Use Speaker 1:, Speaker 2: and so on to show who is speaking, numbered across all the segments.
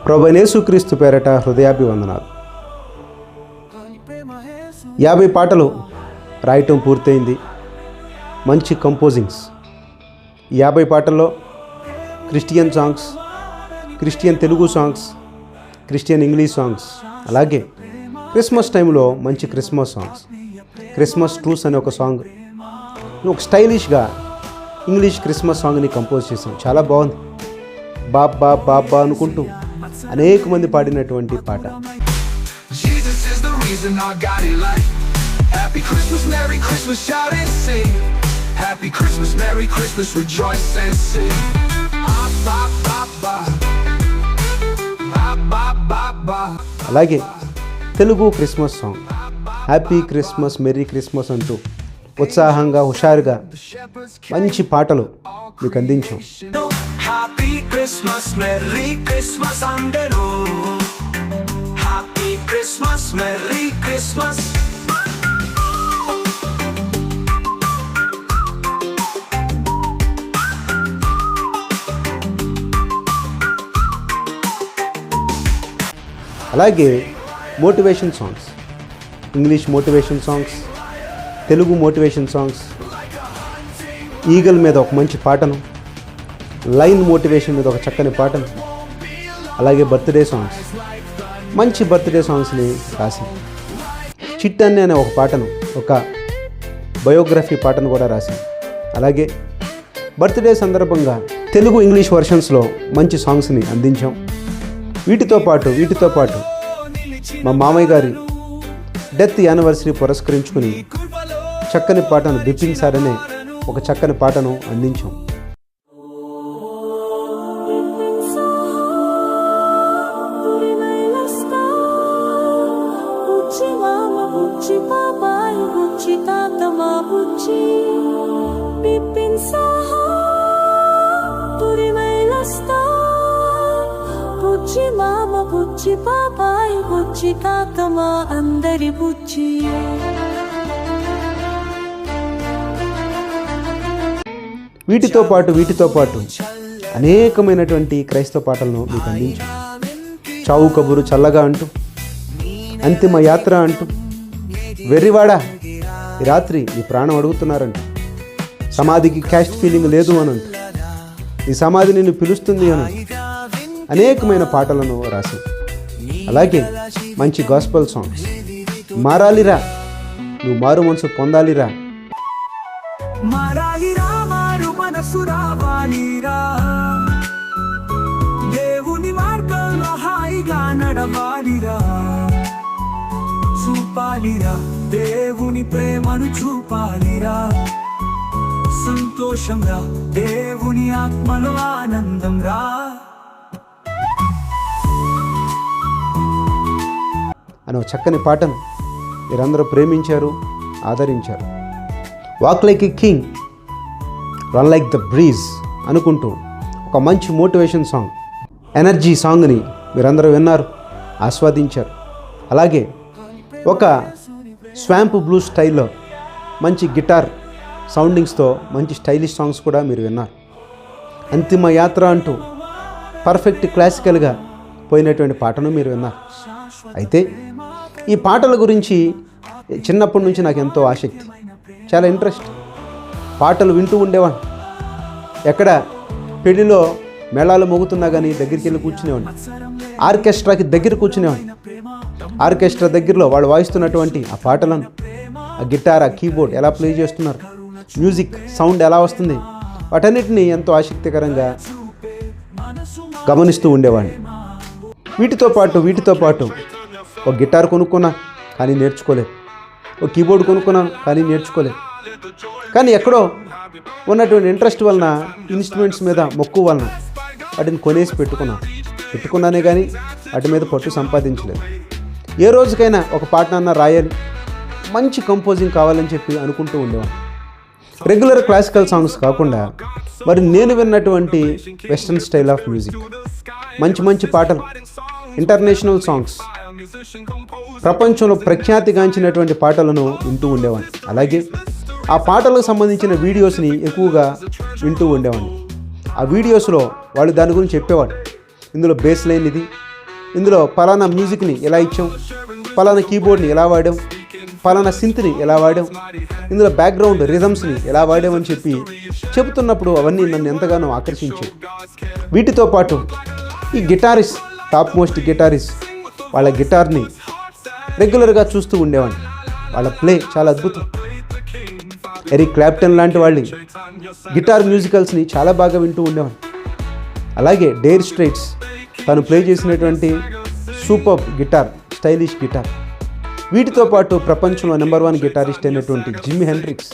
Speaker 1: ప్రభువైన యేసుక్రీస్తు పేరట హృదయాభివందనాలు. 50 పాటలు రాయటం పూర్తయింది. మంచి కంపోజింగ్స్. 50 పాటల్లో Christian songs, Christian Telugu songs, Christian English songs, అలాగే క్రిస్మస్ టైంలో మంచి క్రిస్మస్ సాంగ్స్. క్రిస్మస్ ట్రూస్ అనే ఒక సాంగ్, ఒక స్టైలిష్గా ఇంగ్లీష్ క్రిస్మస్ సాంగ్ని కంపోజ్ చేశాం. చాలా బాగుంది. బాబా బాబా అనుకుంటూ అనేక మంది పాడినటువంటి పాట. అలాగే Telugu Christmas song happy Christmas, merry Christmas అంటూ ఉత్సాహంగా హుషారుగా మంచి పాటలు మీకు అందించాం.
Speaker 2: హ్యాపీ క్రిస్మస్, మెరీ క్రిస్మస్ అందరూ. Happy Christmas, merry Christmas.
Speaker 1: అలాగే motivation songs, English motivation songs, Telugu motivation songs, eagle మీద ఒక మంచి పాటను, లైన్ మోటివేషన్ మీద ఒక చక్కని పాటను, అలాగే బర్త్డే సాంగ్స్, మంచి బర్త్డే సాంగ్స్ని రాసి చిట్టన్ని అనే ఒక పాటను, ఒక బయోగ్రఫీ పాటను కూడా రాశాం. అలాగే బర్త్డే సందర్భంగా తెలుగు ఇంగ్లీష్ వర్షన్స్లో మంచి సాంగ్స్ని అందించాం. వీటితో పాటు మా మామయ్య గారి డెత్ యానివర్సరీ పురస్కరించుకుని చక్కని పాటను, బిపిన్ సార్ అనే ఒక చక్కని పాటను అందించాం.
Speaker 3: బుచ్చి బాబాయ్ బుచ్చి తాతమా అందరి బుచ్చి.
Speaker 1: వీటితో పాటు అనేకమైనటువంటి క్రైస్తవ పాటలను మీకు అందించాం. చావు కబురు చల్లగా అంటూ, అంతిమ యాత్ర అంటూ, వెర్రివాడా ఈ రాత్రి ఈ ప్రాణం అడుగుతున్నారంట, సమాధికి క్యాస్ట్ ఫీలింగ్ లేదు అని అంటూ, ఈ సమాధి నిన్ను పిలుస్తుంది అని అనేకమైన పాటలను రాసి, అలాగే మంచి గాస్పల్ సాంగ్స్, మారాలిరా నువ్వు మారు మనసు పొందాలిరా,
Speaker 2: మారాలిరా మారు మనసు రావాలిరా, దేవుని మార్గంలో హాయిగా నడవాలిరా, చూపాలిరా దేవుని ప్రేమను చూపాలిరా, సంతోషంరా దేవుని ఆత్మలో ఆనందం రా.
Speaker 1: అనే చక్కని పాటను మీరందరూ ప్రేమించారు, ఆదరించారు. Walk like a king, run like the breeze అనుకుంటూ ఒక మంచి మోటివేషన్ సాంగ్, ఎనర్జీ సాంగ్ని మీరందరూ విన్నారు, ఆస్వాదించారు. అలాగే ఒక స్వాంప్ బ్లూ స్టైల్లో మంచి గిటార్ సౌండింగ్స్తో మంచి స్టైలిష్ సాంగ్స్ కూడా మీరు విన్నారు. అంతిమ యాత్ర అంటూ పర్ఫెక్ట్ క్లాసికల్గా పోయినటువంటి పాటను మీరు విన్నారు. అయితే ఈ పాటల గురించి చిన్నప్పటి నుంచి నాకు ఎంతో ఆసక్తి, చాలా ఇంట్రెస్ట్. పాటలు వింటూ ఉండేవాడిని. ఎక్కడ పెళ్లిలో మేళాలు మోగుతున్నా కానీ దగ్గరికి వెళ్ళి కూర్చునేవాడిని. ఆర్కెస్ట్రాకి దగ్గర కూర్చునేవాడిని. ఆర్కెస్ట్రా దగ్గరలో వాళ్ళు వాయిస్తున్నటువంటి ఆ పాటలను, ఆ గిటార్, ఆ కీబోర్డ్ ఎలా ప్లే చేస్తున్నారు, మ్యూజిక్ సౌండ్ ఎలా వస్తుంది, వాటన్నిటినీ ఎంతో ఆసక్తికరంగా గమనిస్తూ ఉండేవాడిని. వీటితో పాటు ఒక గిటార్ కొనుక్కున్నా కానీ నేర్చుకోలేదు, ఒక కీబోర్డ్ కొనుక్కున్నాను కానీ నేర్చుకోలేదు. కానీ ఎక్కడో ఉన్నటువంటి ఇంట్రెస్ట్ వలన, ఇన్స్ట్రుమెంట్స్ మీద మక్కువ వలన వాటిని కొనేసి పెట్టుకున్నానే కానీ వాటి మీద పట్టు సంపాదించలేదు. ఏ రోజుకైనా ఒక పాటనన్నా రాయాలి, మంచి కంపోజింగ్ కావాలని చెప్పి అనుకుంటూ ఉండేవాడిని. రెగ్యులర్ క్లాసికల్ సాంగ్స్ కాకుండా మరి నేను విన్నటువంటి వెస్ట్రన్ స్టైల్ ఆఫ్ మ్యూజిక్, మంచి పాటలు, ఇంటర్నేషనల్ సాంగ్స్, ప్రపంచంలో ప్రఖ్యాతిగాంచినటువంటి పాటలను వింటూ ఉండేవాడిని. అలాగే ఆ పాటలకు సంబంధించిన వీడియోస్ని ఎక్కువగా వింటూ ఉండేవాడిని. ఆ వీడియోస్లో వాళ్ళు దాని గురించి చెప్పేవాడు. ఇందులో బేస్ లైన్ ఇది, ఇందులో పలానా మ్యూజిక్ని ఎలా ఇచ్చాం, పలానా కీబోర్డ్ని ఎలా వాడాం, పలానా సింత్ని ఎలా వాడాం, ఇందులో బ్యాక్గ్రౌండ్ రిథమ్స్ని ఎలా వాడామని చెప్పి చెబుతున్నప్పుడు అవన్నీ నన్ను ఎంతగానో ఆకర్షించాయి. వీటితో పాటు ఈ గిటారిస్ట్, టాప్ మోస్ట్ గిటారిస్ట్ వాళ్ళ గిటార్ని రెగ్యులర్గా చూస్తూ ఉండేవాడిని. వాళ్ళ ప్లే చాలా అద్భుతం. ఎరిక్ క్లాప్టన్ లాంటి వాళ్ళ గిటార్ మ్యూజికల్స్ని చాలా బాగా వింటూ ఉండేవాడిని. అలాగే డేర్ స్ట్రైట్స్ తను ప్లే చేసినటువంటి సూపర్ గిటార్, స్టైలిష్ గిటార్. వీటితో పాటు ప్రపంచంలో నెంబర్ 1 గిటారిస్ట్ అయినటువంటి జిమ్మీ హెండ్రిక్స్,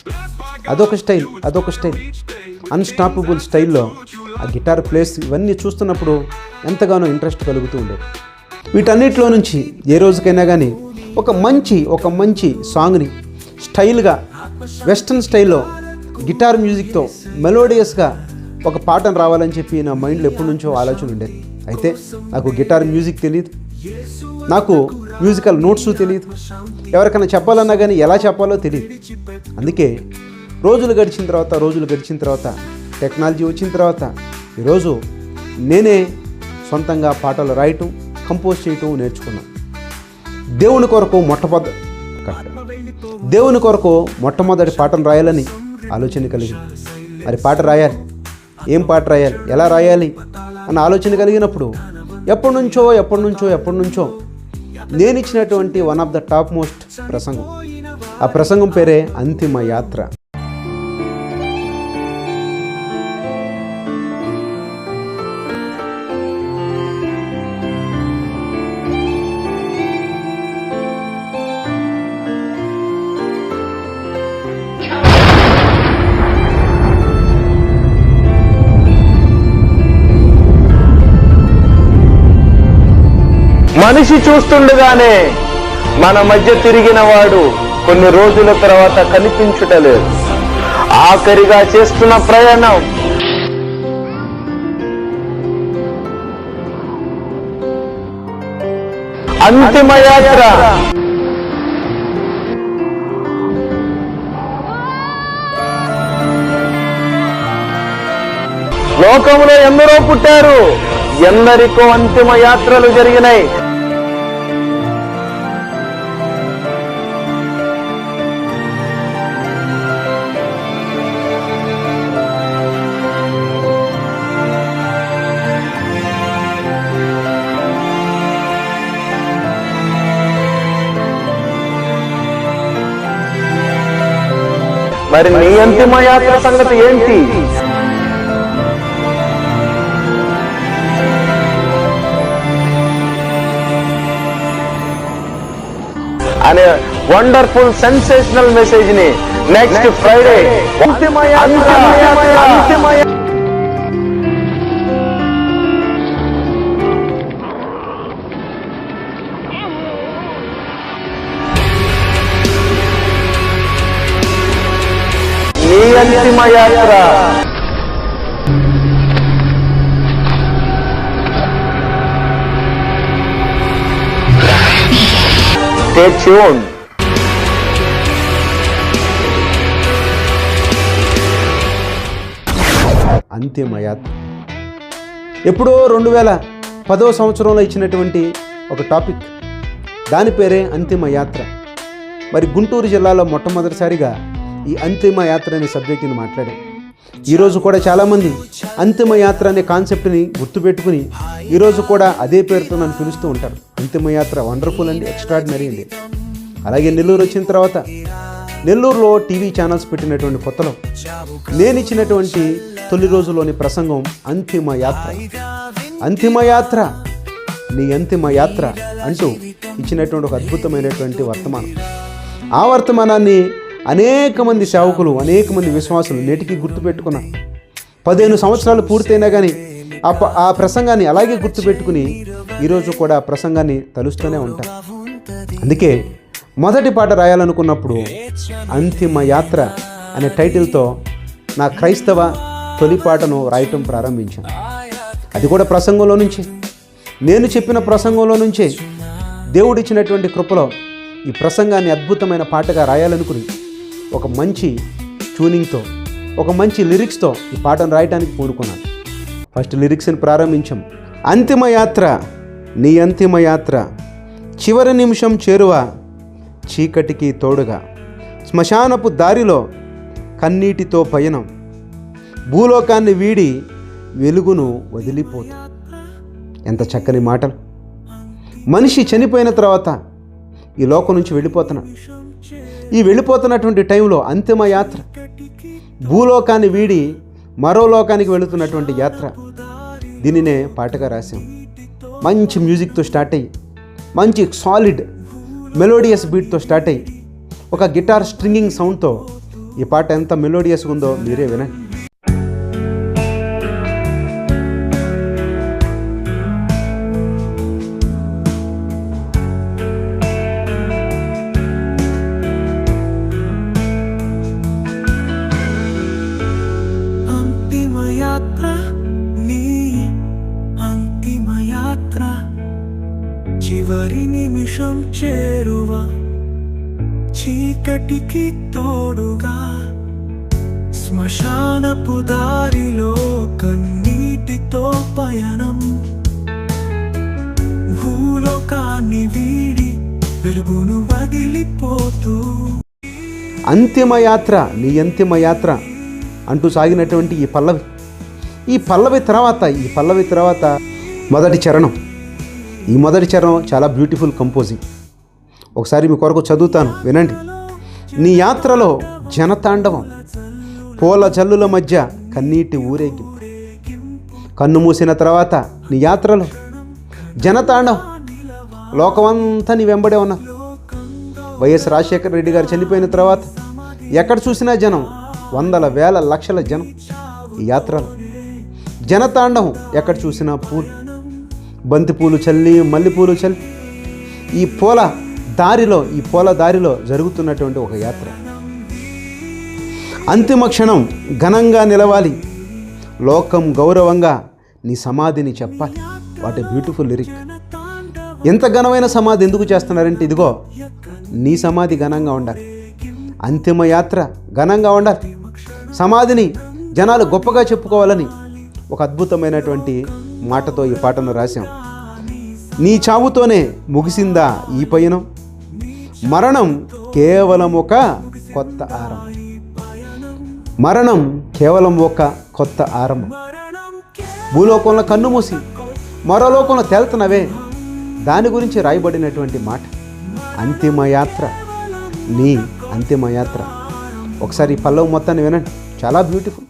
Speaker 1: అదొక స్టైల్. అన్స్టాపబుల్ స్టైల్లో ఆ గిటార్ ప్లేస్ ఇవన్నీ చూస్తున్నప్పుడు ఎంతగానో ఇంట్రెస్ట్ కలుగుతూ ఉండేది. వీటన్నిటిలో నుంచి ఏ రోజుకైనా కానీ ఒక మంచి సాంగ్ని స్టైల్గా వెస్ట్రన్ స్టైల్లో గిటార్ మ్యూజిక్తో మెలోడియస్గా ఒక పాటను రావాలని చెప్పి నా మైండ్లో ఎప్పటి నుంచో ఆలోచన ఉండేది. అయితే నాకు గిటార్ మ్యూజిక్ తెలియదు, నాకు మ్యూజికల్ నోట్స్ తెలియదు, ఎవరికైనా చెప్పాలన్నా కానీ ఎలా చెప్పాలో తెలియదు. అందుకే రోజులు గడిచిన తర్వాత టెక్నాలజీ వచ్చిన తర్వాత ఈరోజు నేనే సొంతంగా పాటలు రాయటం, కంపోజ్ చేయటం నేర్చుకున్నాను. దేవుని కొరకు మొట్టమొదటి పాటను రాయాలని ఆలోచన కలిగింది. మరి పాట రాయాలి, ఏం పాట రాయాలి, ఎలా రాయాలి అన్న ఆలోచన కలిగినప్పుడు ఎప్పటి నుంచో నేను ఇచ్చినటువంటి one of the top most ప్రసంగం, ఆ ప్రసంగం పేరే అంతిమ యాత్ర.
Speaker 4: మనిషి చూస్తుండగానే మన మధ్య తిరిగిన వాడు కొన్ని రోజుల తర్వాత కనిపించుటలేదు. ఆఖరిగా చేస్తున్న ప్రయాణం అంతిమ యాత్ర. లోకంలో ఎందరో పుట్టారు, ఎందరికో అంతిమ యాత్రలు జరిగినాయి. మరి నీ అంతిమ యాత్ర సంగతి ఏంటి? అనే వండర్ఫుల్ సెన్సేషనల్ మెసేజ్ ని నెక్స్ట్ ఫ్రైడే నీ అంతిమ యాత్ర. Stay tuned.
Speaker 1: అంతిమ యాత్ర ఎప్పుడో 2010వ సంవత్సరంలో ఇచ్చినటువంటి ఒక టాపిక్, దాని పేరే అంతిమ యాత్ర. మరి గుంటూరు జిల్లాలో మొట్టమొదటిసారిగా ఈ అంతిమ యాత్ర అనే సబ్జెక్టుని మాట్లాడాం. ఈరోజు కూడా చాలామంది అంతిమ యాత్ర అనే కాన్సెప్ట్ని గుర్తుపెట్టుకుని ఈరోజు కూడా అదే పేరుతో నన్ను పిలుస్తూ ఉంటారు. అంతిమ యాత్ర వండర్ఫుల్ అండి, ఎక్స్ట్రాడినరీ అండి. అలాగే నెల్లూరు వచ్చిన తర్వాత నెల్లూరులో టీవీ ఛానల్స్ పెట్టినటువంటి కొత్తలో నేను ఇచ్చినటువంటి తొలి రోజులోని ప్రసంగం అంతిమ యాత్ర. అంతిమ యాత్ర, నీ అంతిమ యాత్ర అంటూ ఇచ్చినటువంటి ఒక అద్భుతమైనటువంటి వర్తమానం. ఆ వర్తమానాన్ని అనేక మంది సేవకులు, అనేక మంది విశ్వాసులు నేటికి గుర్తుపెట్టుకున్నారు. 15 సంవత్సరాలు పూర్తయినా కానీ ఆ ప్రసంగాన్ని అలాగే గుర్తుపెట్టుకుని ఈరోజు కూడా ఆ ప్రసంగాన్ని తలుస్తూనే ఉంటారు. అందుకే మొదటి పాట రాయాలనుకున్నప్పుడు అంతిమ యాత్ర అనే టైటిల్తో నా క్రైస్తవ తొలి పాటను రాయటం ప్రారంభించాను. అది కూడా ప్రసంగంలో నుంచి, నేను చెప్పిన ప్రసంగంలో నుంచే దేవుడిచ్చినటువంటి కృపలో ఈ ప్రసంగాన్ని అద్భుతమైన పాటగా రాయాలనుకుని ఒక మంచి ట్యూనింగ్తో, ఒక మంచి లిరిక్స్తో ఈ పాటను రాయటానికి పూనుకున్నాను. ఫస్ట్ లిరిక్స్ని ప్రారంభించాం. అంతిమ యాత్ర నీ అంతిమ యాత్ర, చివరి నిమిషం చేరువ, చీకటికి తోడుగా, శ్మశానపు దారిలో కన్నీటితో పయనం, భూలోకాన్ని వీడి వెలుగును వదిలిపోతూ. ఎంత చక్కని మాటలు. మనిషి చనిపోయిన తర్వాత ఈ లోకం నుంచి వెళ్ళిపోతున్నాడు. ఈ వెళ్ళిపోతున్నటువంటి టైంలో అంతిమ యాత్ర, భూలోకాన్ని వీడి మరో లోకానికి వెళుతున్నటువంటి యాత్ర. దీనినే పాటగా రాశాం. మంచి మ్యూజిక్తో స్టార్ట్ అయ్యి, మంచి సాలిడ్ మెలోడియస్ బీట్తో స్టార్ట్ అయ్యి, ఒక గిటార్ స్ట్రింగింగ్ సౌండ్తో ఈ పాట ఎంత మెలోడియస్గా ఉందో మీరే వినండి.
Speaker 2: చివరి నిమిషం చేరువ, చీకటికి తోడుగా, శ్మశానపు దారిలో కన్నీటితో పయనం, భూలోకాన్ని వీడి వెలుగును వదిలిపోతూ.
Speaker 1: అంతిమ యాత్ర, నీ అంతిమ యాత్ర అంటూ సాగినటువంటి ఈ పల్లవి తర్వాత మొదటి చరణం. ఈ మొదటి చరణం చాలా బ్యూటిఫుల్ కంపోజింగ్. ఒకసారి మీ కొరకు చదువుతాను, వినండి. నీ యాత్రలో జనతాండవం, పూల జల్లుల మధ్య కన్నీటి ఊరేగి, కన్ను మూసిన తర్వాత నీ యాత్రలో జనతాండవం, లోకమంతా నీ వెంబడే ఉన్నారు. వైఎస్ రాజశేఖర రెడ్డి గారు చనిపోయిన తర్వాత ఎక్కడ చూసినా జనం, వందల వేల లక్షల జనం. ఈ యాత్రలో జనతాండవం, ఎక్కడ చూసినా పూలు, బంతిపూలు చల్లి, మల్లెపూలు చల్లి, ఈ పూల దారిలో జరుగుతున్నటువంటి ఒక యాత్ర. అంతిమ క్షణం ఘనంగా నిలవాలి, లోకం గౌరవంగా నీ సమాధిని చెప్పాలి. What a beautiful lyric. ఎంత ఘనమైన సమాధి ఎందుకు చేస్తున్నారంటే, ఇదిగో నీ సమాధి ఘనంగా ఉండాలి, అంతిమ యాత్ర ఘనంగా ఉండాలి, సమాధిని జనాలు గొప్పగా చెప్పుకోవాలని ఒక అద్భుతమైనటువంటి మాటతో ఈ పాటను రాశాం. నీ చావుతోనే ముగిసిందా ఈ పయనం, మరణం కేవలం ఒక కొత్త ఆరంభం. మరణం కేవలం ఒక కొత్త ఆరంభం. భూలోకంలో కన్ను మూసి మరో లోకంలో తేలుతున్నవే, దాని గురించి రాయబడినటువంటి మాట. అంతిమ యాత్ర, నీ అంతిమ యాత్ర. ఒకసారి ఈ పల్లవి మొత్తాన్ని వినండి, చాలా బ్యూటిఫుల్.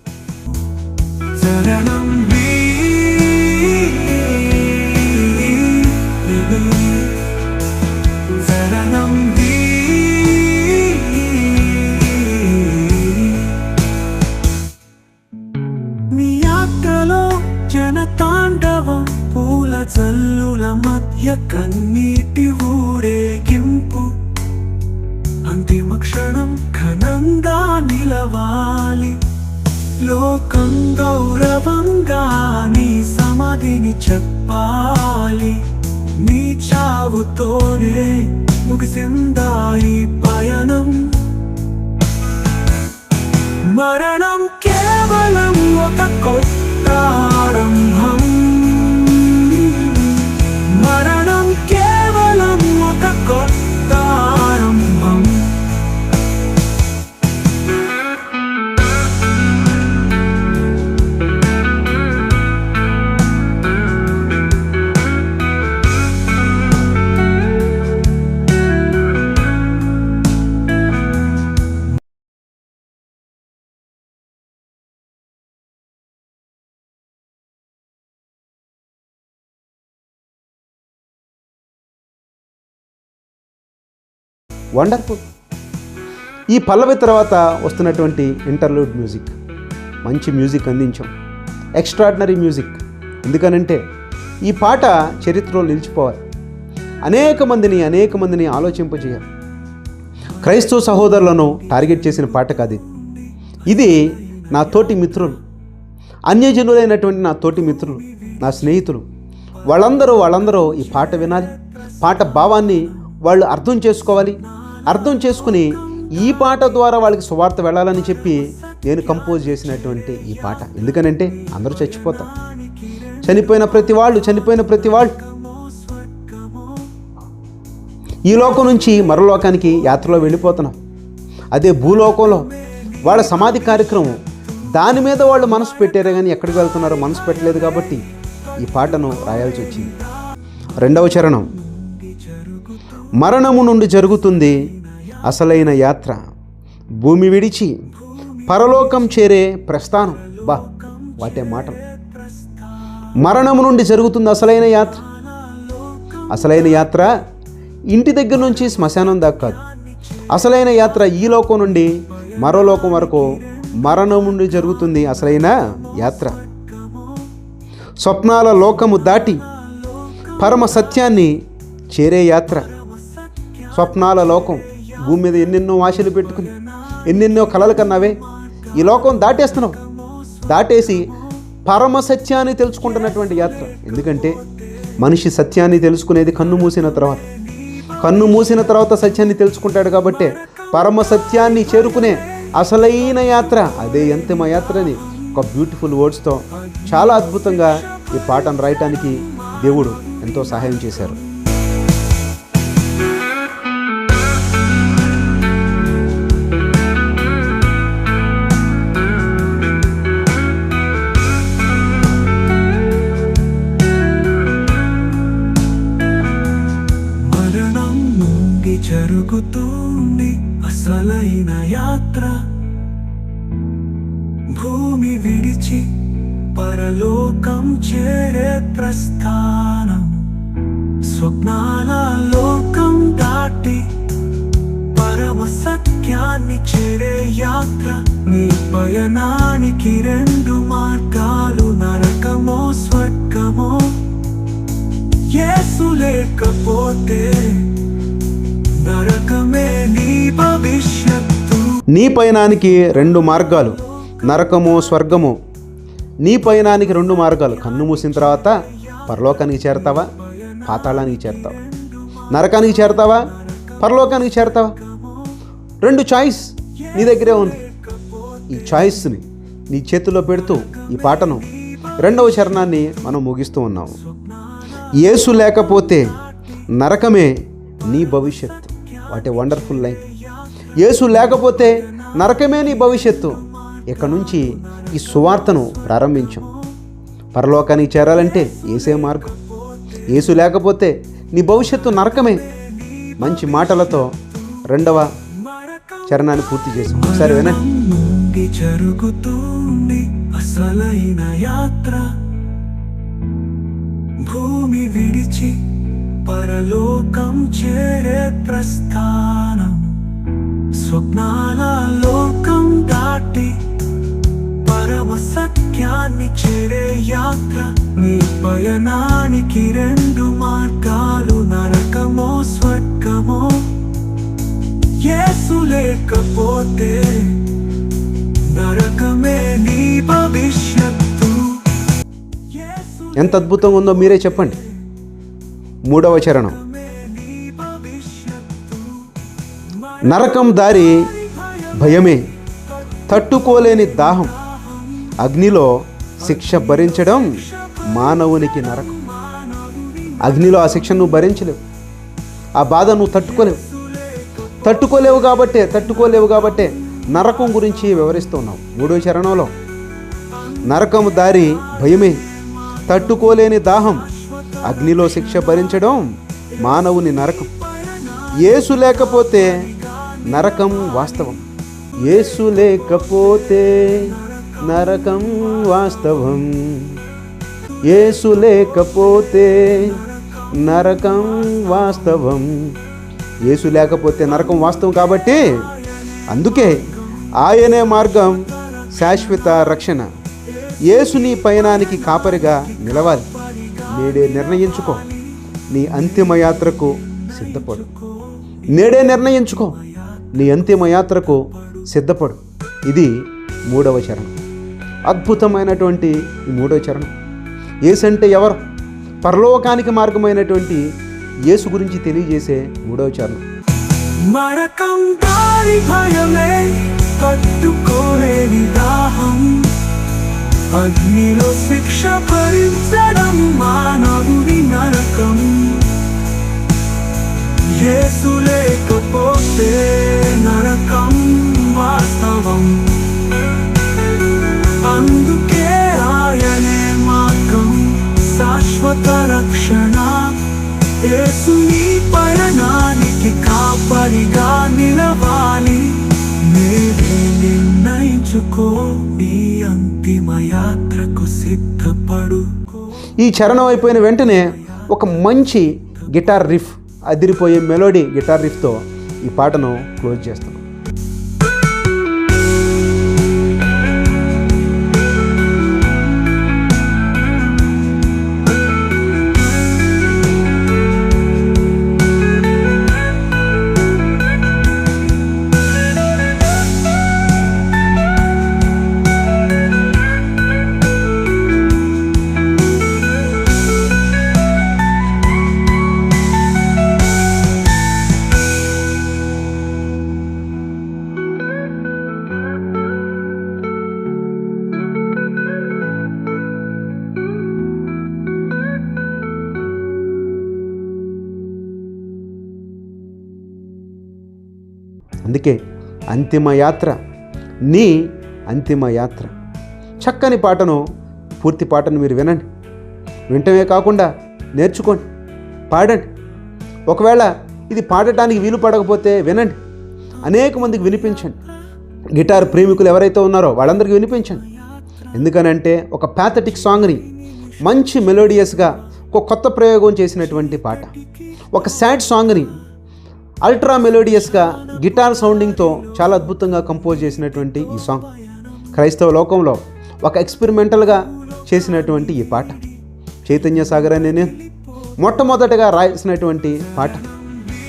Speaker 2: నీ యాత్రలో జనతాండవం, పూల జల్లుల మధ్య కన్నీటి ఊరేగింపు, అంతిమ క్షణం ఘనంగా నిలవాలి, లోకం గౌరవంగా నీ సమాధిని చెప్పాలి. నీ చావుతోనే ముగిసిందా ఈ పయనం, మరణం కేవలం ఒక కొత్త ఆరంభం, మరణం కేవలం ఒక కొత్త ఆరంభం.
Speaker 1: వండర్ఫుల్. ఈ పల్లవి తర్వాత వస్తున్నటువంటి ఇంటర్లూడ్ మ్యూజిక్, మంచి మ్యూజిక్ అందించాం, ఎక్స్ట్రాడినరీ మ్యూజిక్. ఎందుకనంటే ఈ పాట చరిత్రలో నిలిచిపోవాలి, అనేక మందిని ఆలోచింపజేయాలి. క్రైస్తవ సహోదరులను టార్గెట్ చేసిన పాట కాదు ఇది. నా తోటి మిత్రులు, అన్యజనులైనటువంటి నా తోటి మిత్రులు, నా స్నేహితులు, వాళ్ళందరూ ఈ పాట వినాలి, పాట భావాన్ని వాళ్ళు అర్థం చేసుకోవాలి. అర్థం చేసుకుని ఈ పాట ద్వారా వాళ్ళకి సువార్త వెళ్ళాలని చెప్పి నేను కంపోజ్ చేసినటువంటి ఈ పాట. ఎందుకనంటే అందరూ చచ్చిపోతారు, చనిపోయిన ప్రతి వాళ్ళు ఈ లోకం నుంచి మరోలోకానికి యాత్రలో వెళ్ళిపోతున్నాం. అదే భూలోకంలో వాళ్ళ సమాధి కార్యక్రమం, దాని మీద వాళ్ళు మనసు పెట్టారే కానీ ఎక్కడికి వెళ్తున్నారో మనసు పెట్టలేదు. కాబట్టి ఈ పాటను రాయాల్సి వచ్చింది. 2వ చరణం, మరణము నుండి జరుగుతుంది అసలైన యాత్ర, భూమి విడిచి పరలోకం చేరే ప్రస్థానం. బా, వాటే మాటలు. మరణము నుండి జరుగుతుంది అసలైన యాత్ర. అసలైన యాత్ర ఇంటి దగ్గర నుంచి శ్మశానం దాకా కాదు. అసలైన యాత్ర ఈ లోకం నుండి మరో లోకం వరకు మరణం నుండి జరుగుతుంది అసలైన యాత్ర. స్వప్నాల లోకము దాటి పరమ సత్యాన్ని చేరే యాత్ర. స్వప్నాల లోకం, భూమి మీద ఎన్నెన్నో ఆశలు పెట్టుకుని ఎన్నెన్నో కలలు కన్నావే, ఈ లోకం దాటేస్తున్నావు. దాటేసి పరమ సత్యాన్ని తెలుసుకుంటున్నటువంటి యాత్ర. ఎందుకంటే మనిషి సత్యాన్ని తెలుసుకునేది కన్ను మూసిన తర్వాత. కన్ను మూసిన తర్వాత సత్యాన్ని తెలుసుకుంటాడు. కాబట్టి పరమ సత్యాన్ని చేరుకునే అసలైన యాత్ర, అదే అంతిమ యాత్రని ఒక బ్యూటిఫుల్ వర్డ్స్తో చాలా అద్భుతంగా ఈ పాటను రాయటానికి దేవుడు ఎంతో సహాయం చేశారు.
Speaker 2: మరణం నుండి జరుగుతుంది అసలైన యాత్ర, భూమి విడిచి పరలోకం చేరే ప్రస్థానం. స్వప్నాల లోకం దాటి పరమ సత్యాన్ని చేరే యాత్ర. నీ పయనానికి 2 మార్గాలు, నరకమో స్వర్గమో. యేసు లేకపోతే నరకమే నీ భవిష్యత్తు.
Speaker 1: నీ పయనానికి 2 మార్గాలు, నరకమో స్వర్గమో. నీ పయనానికి 2 మార్గాలు. కన్ను మూసిన తర్వాత పరలోకానికి చేరతావా, పాతాళానికి చేరతావా? నరకానికి చేరతావా, పరలోకానికి చేరతావా? 2 చాయిస్ నీ దగ్గరే ఉంది. ఈ చాయిస్ని నీ చేతుల్లో పెడుతూ ఈ పాటను 2వ చరణాన్ని మనం ముగిస్తూ ఉన్నాము. యేసు లేకపోతే నరకమే నీ భవిష్యత్తు. What a wonderful line. యేసు లేకపోతే నరకమే నీ భవిష్యత్తు. ఇక నుంచి ఈ సువార్తను ప్రారంభించాం. పరలోకానికి చేరాలంటే యేసే మార్గం. యేసు లేకపోతే నీ భవిష్యత్తు నరకమే. మంచి మాటలతో 2వ చరణాన్ని పూర్తి చేసాం. ఒకసారి వినండి.
Speaker 2: జరుగుతుంది అసలైన యాత్ర, భూమి విడిచి పరలోకం చేరే ప్రస్థానం. స్వప్నాల లోకం దాటి పరమ సత్యాన్ని చేరే యాత్ర. నీ పయనానికి 2 మార్గాలు, నరకమో స్వర్గమో. యేసు లేకపోతే నరకమే నీ భవిష్యత్తు.
Speaker 1: ఎంత అద్భుతంగా ఉందో మీరే చెప్పండి. 3వ చరణం, నరకం దారి భయమే, తట్టుకోలేని దాహం, అగ్నిలో శిక్ష భరించడం మానవునికి నరకం. అగ్నిలో ఆ శిక్షను నువ్వు భరించలేవు, ఆ బాధ నువ్వు తట్టుకోలేవు కాబట్టే నరకం గురించి వివరిస్తున్నావు. 3వ చరణంలో నరకం దారి భయమే, తట్టుకోలేని దాహం, అగ్నిలో శిక్ష భరించడం మానవుని నరకం. యేసు లేకపోతే నరకం వాస్తవం. యేసు లేకపోతే నరకం వాస్తవం. యేసు లేకపోతే నరకం వాస్తవం. యేసు లేకపోతే నరకం వాస్తవం. కాబట్టి అందుకే ఆయనే మార్గం, శాశ్వత రక్షణ. యేసు నీ పయనానికి కాపరిగా నిలవాలి. నేడే నిర్ణయించుకో, నీ అంతిమ యాత్రకు సిద్ధపడు. నేడే నిర్ణయించుకో, నీ అంతిమ యాత్రకు సిద్ధపడు. ఇది 3వ చరణం. అద్భుతమైనటువంటి ఈ 3వ చరణం. యేసు అంటే ఎవరు? పరలోకానికి మార్గమైనటువంటి యేసు గురించి తెలియజేసే 3వ చరణం.
Speaker 2: నరకం దారి భయమే, తట్టుకోలేని దాహం, అగ్నిలో శిక్ష భరించడం మానవుని నరకం. యేసు శాశ్వత రక్షణ. యేసు నీ పయనానికి కాపరిగా నిలవాలి. నేడే నిర్ణయించుకో, నీ అంతిమ యాత్రకు సిద్ధపడు.
Speaker 1: ఈ చరణం అయిపోయిన వెంటనే ఒక మంచి గిటార్ రిఫ్, అదిరిపోయే మెలోడీ గిటార్ రిఫ్తో ఈ పాటను క్లోజ్ చేస్తాం. అందుకే అంతిమ యాత్ర, నీ అంతిమ యాత్ర. చక్కని పాటను, పూర్తి పాటను మీరు వినండి. వింటమే కాకుండా నేర్చుకోండి, పాడండి. ఒకవేళ ఇది పాడటానికి వీలు పడకపోతే వినండి, అనేక మందికి వినిపించండి. గిటార్ ప్రేమికులు ఎవరైతే ఉన్నారో వాళ్ళందరికీ వినిపించండి. ఎందుకనంటే ఒక ప్యాథటిక్ సాంగ్ని మంచి మెలోడియస్గా ఒక కొత్త ప్రయోగం చేసినటువంటి పాట. ఒక సాడ్ సాంగ్ని అల్ట్రా మెలోడియస్గా గిటార్ సౌండింగ్తో చాలా అద్భుతంగా కంపోజ్ చేసినటువంటి ఈ సాంగ్. క్రైస్తవ లోకంలో ఒక ఎక్స్పెరిమెంటల్గా చేసినటువంటి ఈ పాట. చైతన్య సాగర్ అనే నేను మొట్టమొదటగా రాసినటువంటి పాట,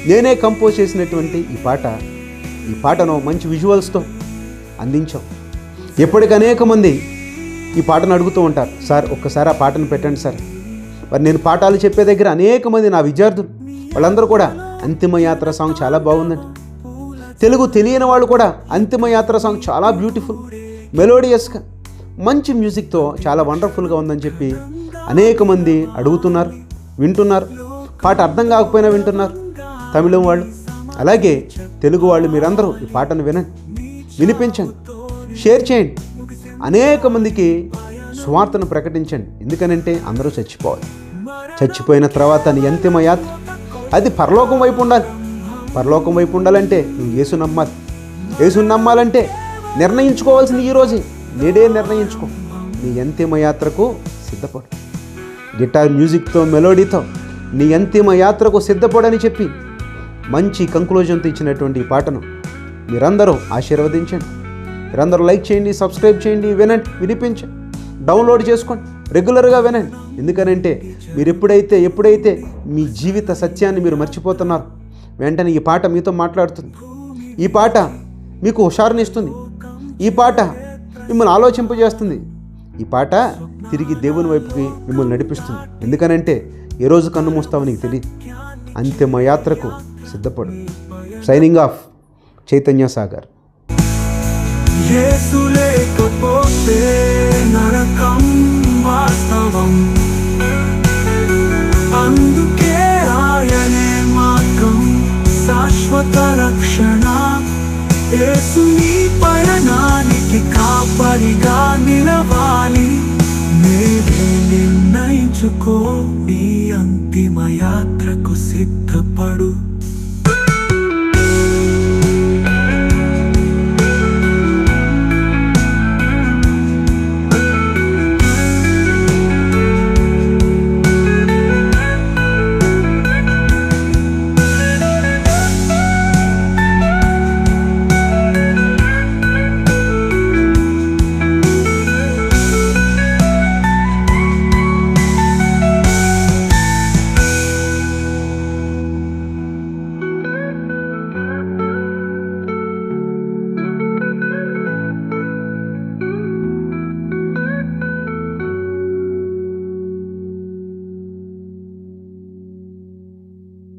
Speaker 1: నేనే కంపోజ్ చేసినటువంటి ఈ పాటను మంచి విజువల్స్తో అందించాం. ఎప్పటికీ అనేక మంది ఈ పాటను అడుగుతూ ఉంటారు, సార్ ఒక్కసారి ఆ పాటను పెట్టండి సార్. మరి నేను పాఠాలు చెప్పే దగ్గర అనేక మంది నా విద్యార్థులు వాళ్ళందరూ కూడా అంతిమ యాత్ర సాంగ్ చాలా బాగుందండి, తెలుగు తెలియని వాళ్ళు కూడా అంతిమ యాత్ర సాంగ్ చాలా బ్యూటిఫుల్, మెలోడియస్గా మంచి మ్యూజిక్తో చాలా వండర్ఫుల్గా ఉందని చెప్పి అనేక మంది అడుగుతున్నారు, వింటున్నారు. పాట అర్థం కాకపోయినా వింటున్నారు. తమిళం వాళ్ళు అలాగే తెలుగు వాళ్ళు మీరందరూ ఈ పాటను వినండి, వినిపించండి, షేర్ చేయండి, అనేక మందికి స్వార్థను ప్రకటించండి. ఎందుకనంటే అందరూ చచ్చిపోవాలి. చచ్చిపోయిన తర్వాత నీ అంతిమ యాత్ర అది పరలోకం వైపు ఉండాలి. పరలోకం వైపు ఉండాలంటే నువ్వు యేసు నమ్మాలి. యేసుని నమ్మాలంటే నిర్ణయించుకోవాల్సింది ఈరోజే, నేడే నిర్ణయించుకో. నీ అంతిమ యాత్రకు సిద్ధపడు. గిటార్ మ్యూజిక్తో, మెలోడీతో నీ అంతిమ యాత్రకు సిద్ధపడని చెప్పి మంచి కంక్లూజన్తో ఇచ్చినటువంటి ఈ పాటను మీరందరూ ఆశీర్వదించండి. మీరందరూ లైక్ చేయండి, సబ్స్క్రైబ్ చేయండి, వినండి, వినిపించండి, డౌన్లోడ్ చేసుకోండి, రెగ్యులర్గా వినండి. ఎందుకనంటే మీరు ఎప్పుడైతే మీ జీవిత సత్యాన్ని మీరు మర్చిపోతున్నారు, వెంటనే ఈ పాట మీతో మాట్లాడుతుంది. ఈ పాట మీకు హుషారునిస్తుంది. ఈ పాట మిమ్మల్ని ఆలోచింపజేస్తుంది. ఈ పాట తిరిగి దేవుని వైపుకి మిమ్మల్ని నడిపిస్తుంది. ఎందుకనంటే ఏ రోజు కన్ను మూస్తావో నీకు తెలియదు. అంతిమ యాత్రకు సిద్ధపడు. Signing off, Chaitanya Sagar.
Speaker 2: యేసు లేకపోతే నరకం వాస్తవం, అందుకే ఆయనే మార్గం, శాశ్వత రక్షణ. యేసు నీ పయనానికి కాపరిగా నిలవాలి. నేడే నిర్ణయించుకో, నీ అంతిమ యాత్రకు సిద్ధపడు.